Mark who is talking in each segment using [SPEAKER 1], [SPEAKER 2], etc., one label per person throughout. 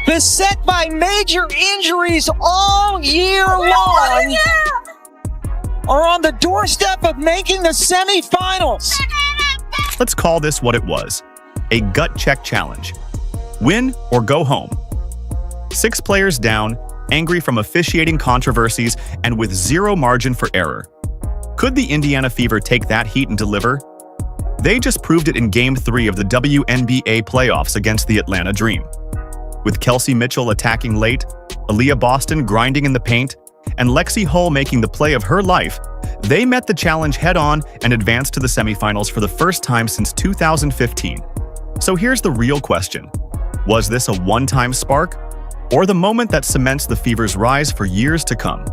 [SPEAKER 1] beset by major injuries all year long, are on the doorstep of making the semifinals.
[SPEAKER 2] Let's call this what it was, a gut check challenge. Win or go home. 6 players down, angry from officiating controversies, and with zero margin for error. Could the Indiana Fever take that heat and deliver? They just proved it in Game 3 of the WNBA playoffs against the Atlanta Dream. With Kelsey Mitchell attacking late, Aaliyah Boston grinding in the paint, and Lexie Hull making the play of her life, they met the challenge head-on and advanced to the semifinals for the first time since 2015. So here's the real question. Was this a one-time spark, or the moment that cements the Fever's rise for years to come?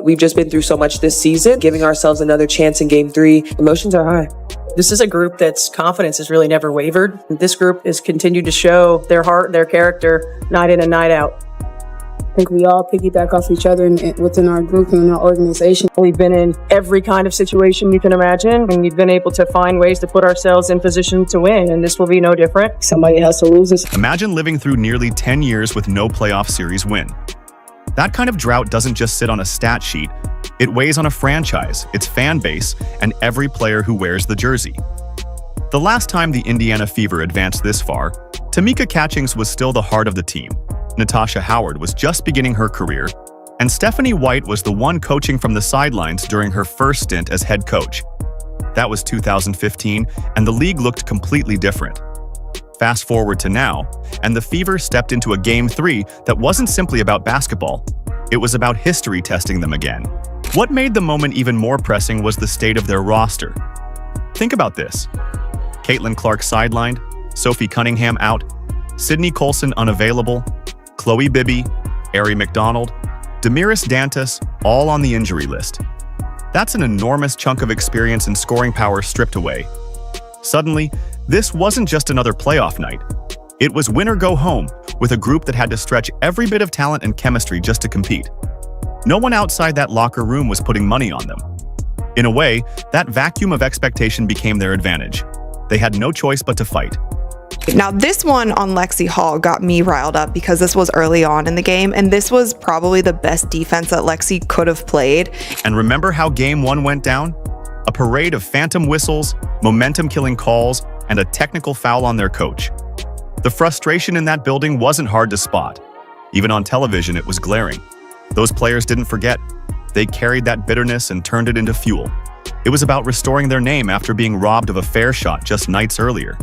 [SPEAKER 3] We've just been through so much this season, giving ourselves another chance in Game 3. Emotions are high.
[SPEAKER 4] This is a group that's confidence has really never wavered. This group has continued to show their heart, their character, night in and night out.
[SPEAKER 5] I think we all piggyback off each other within our group and our organization.
[SPEAKER 4] We've been in every kind of situation you can imagine, and we've been able to find ways to put ourselves in position to win, and this will be no different.
[SPEAKER 5] Somebody has to lose this.
[SPEAKER 2] Imagine living through nearly 10 years with no playoff series win. That kind of drought doesn't just sit on a stat sheet. It weighs on a franchise, its fan base, and every player who wears the jersey. The last time the Indiana Fever advanced this far, Tamika Catchings was still the heart of the team. Natasha Howard was just beginning her career, and Stephanie White was the one coaching from the sidelines during her first stint as head coach. That was 2015, and the league looked completely different. Fast forward to now, and the Fever stepped into a Game 3 that wasn't simply about basketball. It was about history testing them again. What made the moment even more pressing was the state of their roster. Think about this. Caitlin Clark sidelined, Sophie Cunningham out, Sydney Colson unavailable, Chloe Bibby, Ari McDonald, Damiris Dantas, all on the injury list. That's an enormous chunk of experience and scoring power stripped away. Suddenly, this wasn't just another playoff night. It was win or go home, with a group that had to stretch every bit of talent and chemistry just to compete. No one outside that locker room was putting money on them. In a way, that vacuum of expectation became their advantage. They had no choice but to fight.
[SPEAKER 6] Now, this one on Lexie Hull got me riled up because this was early on in the game, and this was probably the best defense that Lexie could have played.
[SPEAKER 2] And remember how Game 1 went down? A parade of phantom whistles, momentum-killing calls, and a technical foul on their coach. The frustration in that building wasn't hard to spot. Even on television, it was glaring. Those players didn't forget. They carried that bitterness and turned it into fuel. It was about restoring their name after being robbed of a fair shot just nights earlier.